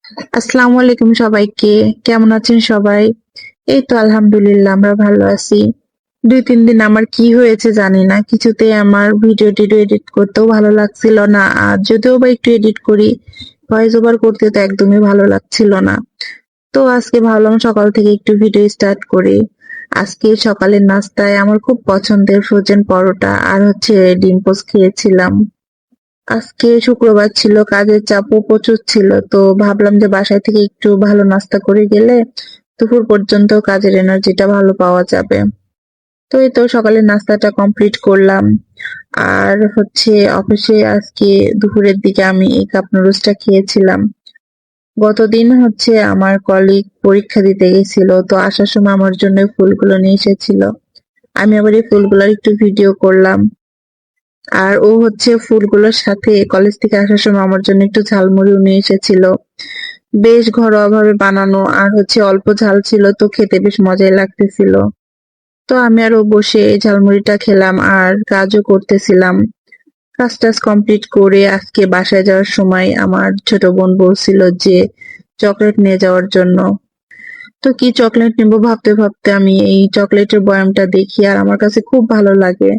আসসালামু আলাইকুম সবাইকে। কেমন আছেন সবাই? এই তো আলহামদুলিল্লাহ আমরা ভালো আছি। ২-৩ দিন আমার কি হয়েছে জানি না। কিছুতেই আমার ভিডিও-টিডিও এডিট করতেও ভালো লাগছিল না। আর যদিও বা একটু এডিট করি, ভয়েস ওভার করতে তো একদমই ভালো লাগছিল না। তো আজকে ভাবলাম সকাল থেকে একটু ভিডিও স্টার্ট করি। আজকে সকালের নাস্তায় আমার খুব পছন্দের ফ্রোজেন পরোটা আর হচ্ছে ডিম পোচ খেয়েছিলাম। আজকে শুক্রবার ছিল, কাজের চাপও প্রচুর ছিল, তো ভাবলাম যে বাসায় থেকে একটু ভালো নাস্তা করে গেলে দুপুর পর্যন্ত কাজের এনার্জিটা ভালো পাওয়া যাবে। তো এই তো সকালের নাস্তাটা কমপ্লিট করলাম। আর হচ্ছে অফিসে আজকে দুপুরের দিকে আমি এই কাপ নুডলসটা খেয়েছিলাম। গতদিন হচ্ছে আমার কলিগ পরীক্ষা দিতে গেছিল, তো আসার সময় আমার জন্য ফুলগুলো নিয়ে এসেছিল। আমি আবার এই ফুলগুলোর একটু ভিডিও করলাম। আর ও হচ্ছে ফুলগুলোর সাথে কলেজ থেকে আসার সময় আমার জন্য একটু ঝালমুড়িও নিয়ে এসেছিল। বেশ ঘরোয়া ভাবে বানানো আর হচ্ছে অল্প ঝাল ছিল, তো খেতে বেশ মজাই লাগতেছিল। তো আমি আরো বসে ঝালমুড়িটা খেলাম আর কাজও করতেছিলাম। কাজ টাজ কমপ্লিট করে আজকে বাসায় যাওয়ার সময় আমার ছোট বোন বলছিল যে চকলেট নিয়ে যাওয়ার জন্য। তো কি চকলেট নিবো ভাবতে ভাবতে আমি এই চকলেটের বয়ামটা দেখি আর আমার কাছে খুব ভালো লাগে।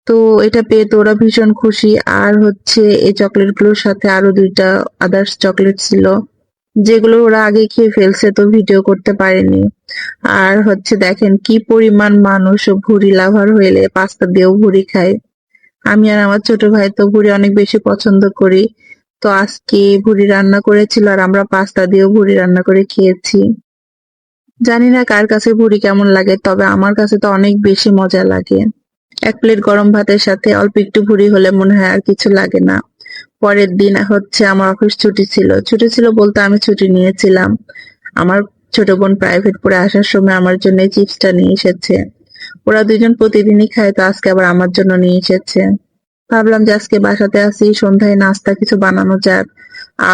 তো এটা পেয়ে তো ওরা ভীষণ খুশি। আর হচ্ছে এই চকলেট গুলোর সাথে আরো 2টা আদার্স চকলেট ছিল, যেগুলো ওরা আগে খেয়ে ফেলছে, তো ভিডিও করতে পারেনি। আর হচ্ছে দেখেন কি পরিমাণ মানুষ ভুড়ি লাভার হইলে পাস্তা দিয়েও ভুড়ি খায়। আমি আর আমার ছোট ভাই তো ভুড়ি অনেক বেশি পছন্দ করি। তো আজকে ভুড়ি রান্না করেছিল আর আমরা পাস্তা দিয়েও ভুড়ি রান্না করে খেয়েছি। জানি না কার কাছে ভুড়ি কেমন লাগে, তবে আমার কাছে তো অনেক বেশি মজা লাগে। এক প্লেট গরম ভাতের সাথে অল্প একটু ভুড়ি হলে মনে হয় আর কিছু লাগে না। পরের দিন হচ্ছে আমার অফিস ছুটি ছিল। ছুটি ছিল বলতে আমি ছুটি নিয়েছিলাম। আমার ছোট বোন প্রাইভেট পড়ে আসার সময় আমার জন্য এই চিপসটা নিয়ে এসেছে। ওরা দুজন প্রতিদিনই খায়, তো আজকে আবার আমার জন্য নিয়ে এসেছে। ভাবলাম যে আজকে বাসাতে আছি, সন্ধ্যায় নাস্তা কিছু বানানো যাক।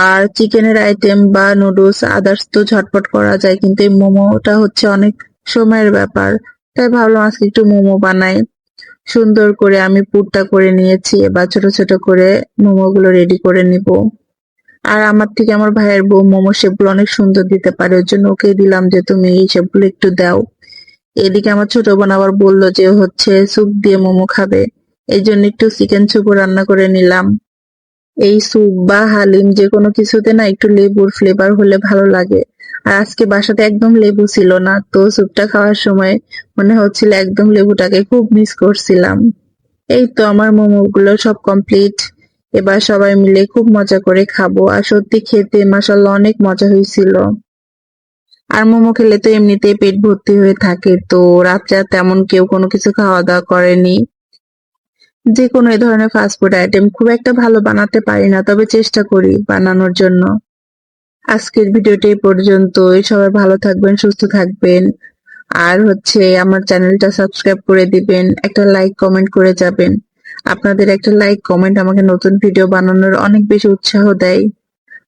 আর চিকেনের আইটেম বা নুডলস আদার্স তো ঝটপট করা যায়, কিন্তু এই মোমোটা হচ্ছে অনেক সময়ের ব্যাপার। তাই ভাবলাম আজকে একটু মোমো বানাই। সুন্দর করে আমি পুরটা করে নিয়েছি, এবার ছোট ছোট করে মোমোগুলো রেডি করে নিব। আর আমার থেকে আমার ভাইয়ের বউ মোমো শেপগুলো অনেক সুন্দর দিতে পারে, ওর জন্য ওকে দিলাম যে তুমি এই শেপগুলো একটু দাও। এদিকে আমার ছোট বোন আবার বললো যে হচ্ছে স্যুপ দিয়ে মোমো খাবে, এই জন্য একটু চিকেন স্যুপও রান্না করে নিলাম। এই স্যুপ বা হালিম যে কোনো কিছুতে না একটু লেবুর ফ্লেভার হলে ভালো লাগে। আর আজকে বাসাতে একদম লেবু ছিল না, তো স্যুপটা খাওয়ার সময় মনে হচ্ছিল একদম লেবুটাকে খুব মিস করছিলাম। এই তো আমার মোমো গুলো সব কমপ্লিট। এবার সবাই মিলে খুব মজা করে খাবো। আর সত্যি খেতে মাশাআল্লাহ অনেক মজা হয়েছিল। আর মোমো খেলে তো এমনিতেই পেট ভর্তি হয়ে থাকে, তো রাত্রে আর তেমন কেউ কোনো কিছু খাওয়া দাওয়া করেনি। যে কোনো এই ধরনের ফাস্ট ফুড আইটেম খুব একটা ভালো বানাতে পারি না, তবে চেষ্টা করি বানানোর জন্য। আজকের ভিডিওটি এই পর্যন্তই। সবাই ভালো থাকবেন, সুস্থ থাকবেন। আর হচ্ছে আমার চ্যানেলটা সাবস্ক্রাইব করে দিবেন, একটা লাইক কমেন্ট করে যাবেন। আপনাদের একটা লাইক কমেন্ট আমাকে নতুন ভিডিও বানানোর অনেক বেশি উৎসাহ দেয়।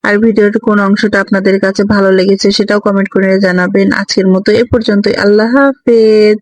আর ভিডিওর কোন অংশটা আপনাদের কাছে ভালো লেগেছে সেটাও কমেন্ট করে জানাবেন। আজকের মতো এ পর্যন্তই। আল্লাহ হাফেজ।